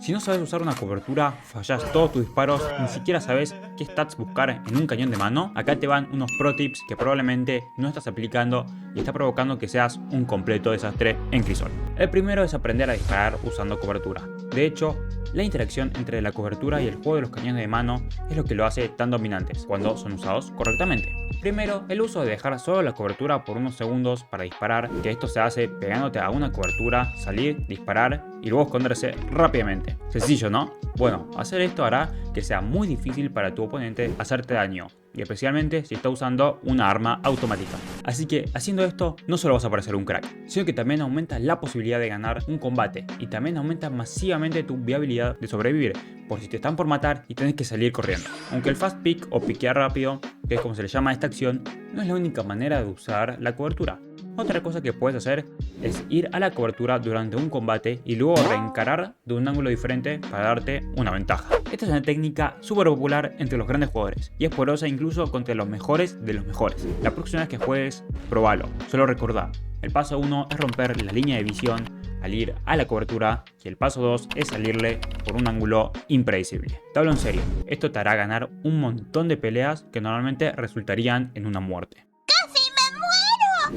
Si no sabes usar una cobertura, fallas todos tus disparos, ni siquiera sabes qué stats buscar en un cañón de mano, acá te van unos pro tips que probablemente no estás aplicando y está provocando que seas un completo desastre en Crisol. El primero es aprender a disparar usando cobertura. De hecho, la interacción entre la cobertura y el juego de los cañones de mano es lo que lo hace tan dominantes cuando son usados correctamente. Primero, el uso de dejar solo la cobertura por unos segundos para disparar, que esto se hace pegándote a una cobertura, salir, disparar y luego esconderse rápidamente. Sencillo, ¿no? Bueno, hacer esto hará que sea muy difícil para tu oponente hacerte daño, y especialmente si está usando una arma automática. Así que haciendo esto no solo vas a parecer un crack, sino que también aumenta la posibilidad de ganar un combate y también aumenta masivamente tu viabilidad de sobrevivir, por si te están por matar y tenés que salir corriendo. Aunque el fast pick o piquear rápido, que es como se le llama a esta acción, no es la única manera de usar la cobertura. Otra cosa que puedes hacer es ir a la cobertura durante un combate y luego reencarar de un ángulo diferente para darte una ventaja. Esta es una técnica súper popular entre los grandes jugadores y es poderosa incluso contra los mejores de los mejores. La próxima vez que juegues, probalo. Solo recordá, el paso 1 es romper la línea de visión al ir a la cobertura y el paso 2 es salirle por un ángulo impredecible. Te hablo en serio, esto te hará ganar un montón de peleas que normalmente resultarían en una muerte.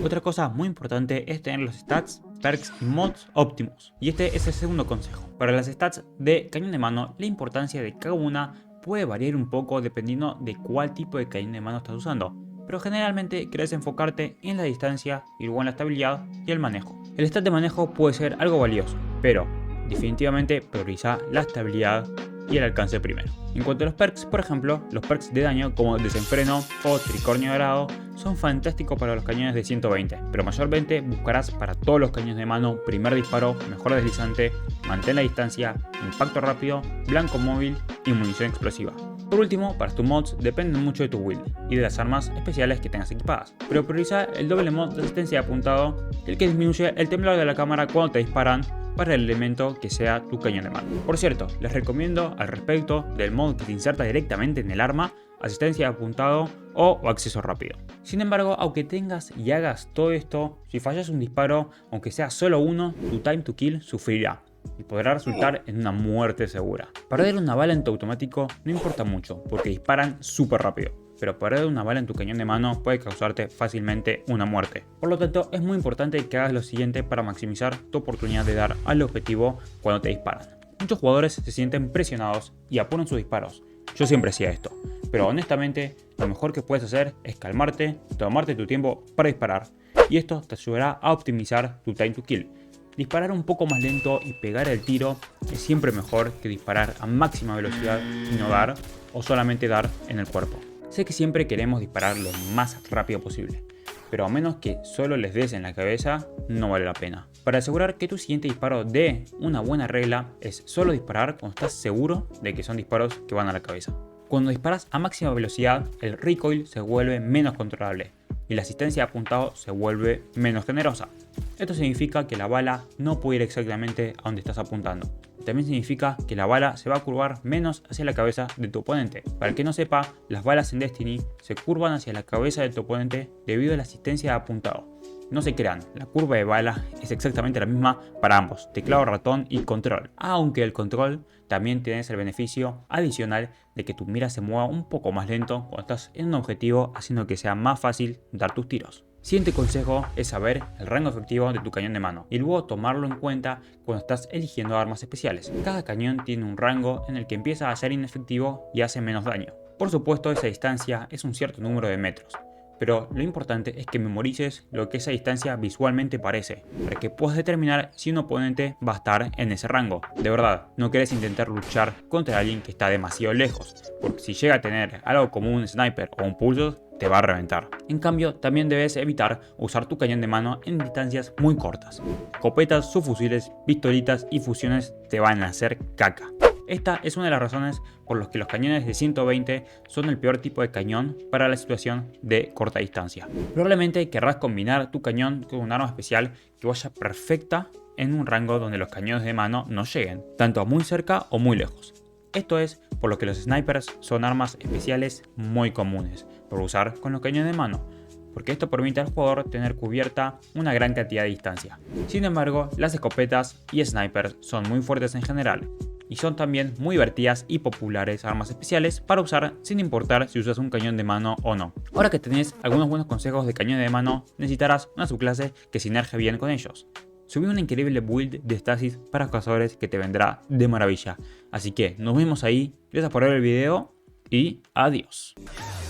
Otra cosa muy importante es tener los stats, perks y mods óptimos. Y este es el segundo consejo. Para las stats de cañón de mano, la importancia de cada una puede variar un poco dependiendo de cuál tipo de cañón de mano estás usando. Pero generalmente querés enfocarte en la distancia y luego en la estabilidad y el manejo. El stat de manejo puede ser algo valioso, pero definitivamente prioriza la estabilidad y el alcance primero. En cuanto a los perks, por ejemplo, los perks de daño como desenfreno o tricornio dorado son fantásticos para los cañones de 120, pero mayormente buscarás para todos los cañones de mano primer disparo, mejor deslizante, mantén la distancia, impacto rápido, blanco móvil y munición explosiva. Por último, para tus mods dependen mucho de tu build y de las armas especiales que tengas equipadas, pero prioriza el doble mod de asistencia de apuntado, el que disminuye el temblor de la cámara cuando te disparan, para el elemento que sea tu cañón de mano. Por cierto, les recomiendo al respecto del mod que te inserta directamente en el arma, asistencia de apuntado o acceso rápido. Sin embargo, aunque tengas y hagas todo esto, si fallas un disparo, aunque sea solo uno, tu time to kill sufrirá y podrá resultar en una muerte segura. Perder una bala en tu automático no importa mucho porque disparan súper rápido, pero perder una bala en tu cañón de mano puede causarte fácilmente una muerte. Por lo tanto, es muy importante que hagas lo siguiente para maximizar tu oportunidad de dar al objetivo cuando te disparan. Muchos jugadores se sienten presionados y apuran sus disparos. Yo siempre hacía esto, pero honestamente lo mejor que puedes hacer es calmarte, tomarte tu tiempo para disparar, y esto te ayudará a optimizar tu time to kill. Disparar un poco más lento y pegar el tiro es siempre mejor que disparar a máxima velocidad y no dar, o solamente dar en el cuerpo. Sé que siempre queremos disparar lo más rápido posible, pero a menos que solo les des en la cabeza, no vale la pena. Para asegurar que tu siguiente disparo dé una buena regla, es solo disparar cuando estás seguro de que son disparos que van a la cabeza. Cuando disparas a máxima velocidad, el recoil se vuelve menos controlable y la asistencia de apuntado se vuelve menos generosa. Esto significa que la bala no puede ir exactamente a donde estás apuntando. También significa que la bala se va a curvar menos hacia la cabeza de tu oponente. Para el que no sepa, las balas en Destiny se curvan hacia la cabeza de tu oponente debido a la asistencia de apuntado. No se crean, la curva de bala es exactamente la misma para ambos, teclado, ratón y control. Aunque el control también tienes el beneficio adicional de que tu mira se mueva un poco más lento cuando estás en un objetivo, haciendo que sea más fácil dar tus tiros. Siguiente consejo es saber el rango efectivo de tu cañón de mano y luego tomarlo en cuenta cuando estás eligiendo armas especiales. Cada cañón tiene un rango en el que empieza a ser inefectivo y hace menos daño. Por supuesto, esa distancia es un cierto número de metros, pero lo importante es que memorices lo que esa distancia visualmente parece, para que puedas determinar si un oponente va a estar en ese rango. De verdad, no querés intentar luchar contra alguien que está demasiado lejos, porque si llega a tener algo como un sniper o un pulso, te va a reventar. En cambio, también debes evitar usar tu cañón de mano en distancias muy cortas. Escopetas, subfusiles, pistolitas y fusiones te van a hacer caca. Esta es una de las razones por las que los cañones de 120 son el peor tipo de cañón para la situación de corta distancia. Probablemente querrás combinar tu cañón con un arma especial que vaya perfecta en un rango donde los cañones de mano no lleguen, tanto a muy cerca o muy lejos. Esto es por lo que los snipers son armas especiales muy comunes por usar con los cañones de mano, porque esto permite al jugador tener cubierta una gran cantidad de distancia. Sin embargo, las escopetas y snipers son muy fuertes en general, y son también muy divertidas y populares armas especiales para usar sin importar si usas un cañón de mano o no. Ahora que tenés algunos buenos consejos de cañón de mano, necesitarás una subclase que sinergie bien con ellos. Subí una increíble build de Stasis para cazadores que te vendrá de maravilla. Así que nos vemos ahí, gracias por ver el video y adiós.